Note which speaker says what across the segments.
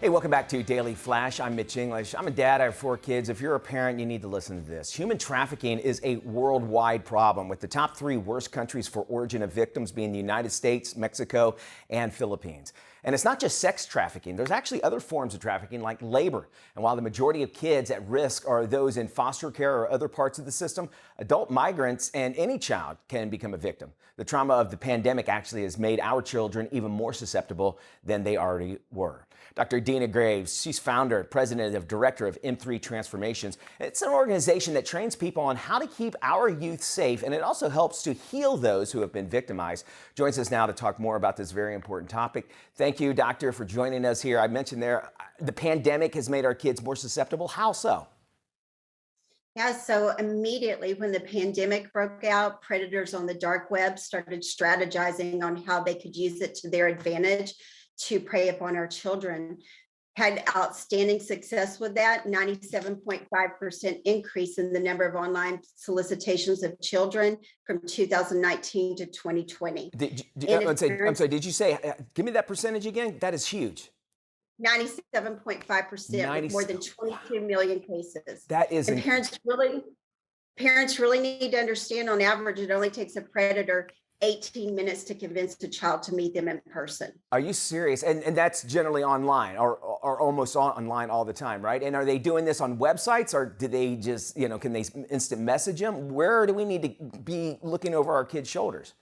Speaker 1: Hey, welcome back to Daily Flash. I'm Mitch English. I'm a dad. I have 4 kids. If you're a parent, you need to listen to this. Human trafficking is a worldwide problem, with the top 3 worst countries for origin of victims being the United States, Mexico, and Philippines. And it's not just sex trafficking. There's actually other forms of trafficking like labor. And while the majority of kids at risk are those in foster care or other parts of the system, adult migrants and any child can become a victim. The trauma of the pandemic actually has made our children even more susceptible than they already were. Dr. Dena Graves, she's founder, president, and director of M3 Transformations. It's an organization that trains people on how to keep our youth safe, and it also helps to heal those who have been victimized. Joins us now to talk more about this very important topic. Thank you, doctor, for joining us here. I mentioned there, the pandemic has made our kids more susceptible. How so?
Speaker 2: Yeah, so immediately when the pandemic broke out, predators on the dark web started strategizing on how they could use it to their advantage to prey upon our children. Had outstanding success with that, 97.5% increase in the number of online solicitations of children from 2019 to 2020.
Speaker 1: I'm sorry, did you say, give me that percentage again? That is huge.
Speaker 2: 97.5% with more than 22 million cases.
Speaker 1: That is,
Speaker 2: and parents really need to understand, on average, it only takes a predator 18 minutes to convince a child to meet them in person.
Speaker 1: Are you serious? And that's generally online or almost online all the time, right? And are they doing this on websites, or do they just, can they instant message them? Where do we need to be looking over our kids' shoulders?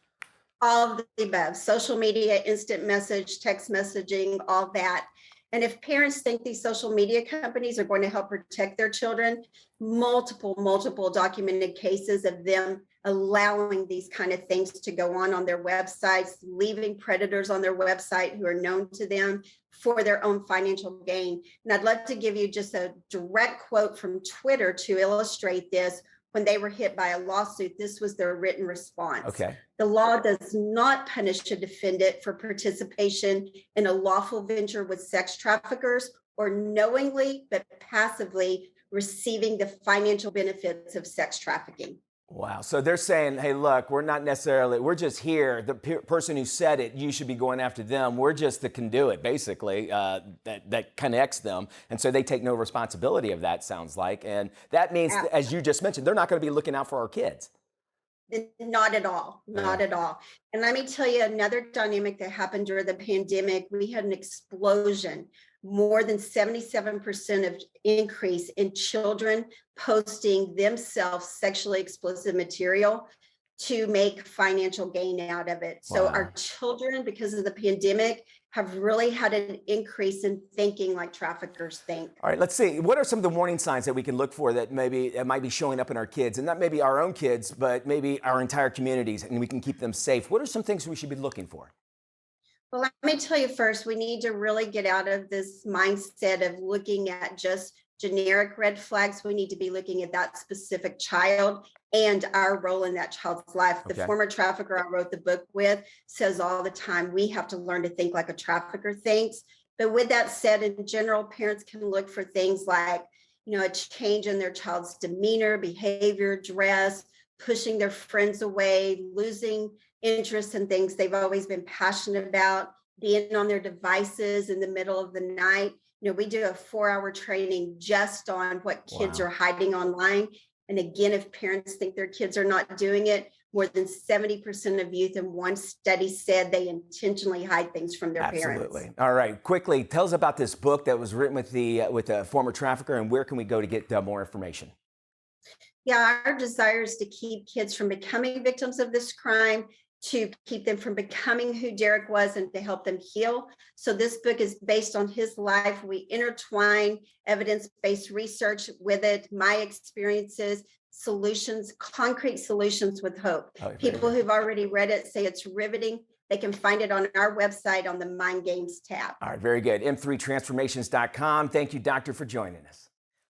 Speaker 2: All of the above: social media, instant message, text messaging, all that. And if parents think these social media companies are going to help protect their children, multiple documented cases of them allowing these kind of things to go on their websites, leaving predators on their website who are known to them for their own financial gain. And I'd love to give you just a direct quote from Twitter to illustrate this. When they were hit by a lawsuit, this was their written response.
Speaker 1: Okay.
Speaker 2: The law does not punish a defendant for participation in a lawful venture with sex traffickers or knowingly but passively receiving the financial benefits of sex trafficking.
Speaker 1: Wow. So they're saying, hey, look, we're just here. The person who said it, you should be going after them. We're just the conduit, basically, that connects them. And so they take no responsibility of that, sounds like. And that means, as you just mentioned, they're not going to be looking out for our kids.
Speaker 2: Not at all. Not at all. And let me tell you another dynamic that happened during the pandemic. We had an explosion, more than 77% of increase in children posting themselves sexually explicit material to make financial gain out of it. So our children, because of the pandemic, have really had an increase in thinking like traffickers think.
Speaker 1: All right, let's see. What are some of the warning signs that we can look for that might be showing up in our kids, and not maybe our own kids, but maybe our entire communities, and we can keep them safe? What are some things we should be looking for?
Speaker 2: Well, let me tell you first, we need to really get out of this mindset of looking at just generic red flags. We need to be looking at that specific child and our role in that child's life. The former trafficker I wrote the book with says all the time, we have to learn to think like a trafficker thinks. But with that said, in general, parents can look for things like, a change in their child's demeanor, behavior, dress, pushing their friends away, losing interest in things they've always been passionate about, being on their devices in the middle of the night. We do a 4-hour training just on what kids are hiding online. And again, if parents think their kids are not doing it, more than 70% of youth in one study said they intentionally hide things from their parents.
Speaker 1: Absolutely. All right, quickly, tell us about this book that was written with a former trafficker, and where can we go to get more information?
Speaker 2: Yeah, our desire is to keep kids from becoming victims of this crime, to keep them from becoming who Derek was, and to help them heal. So this book is based on his life. We intertwine evidence-based research with it, my experiences, solutions, concrete solutions with hope. People who've already read it say it's riveting. They can find it on our website on the Mind Games tab.
Speaker 1: All right, very good. M3transformations.com. Thank you, doctor, for joining us.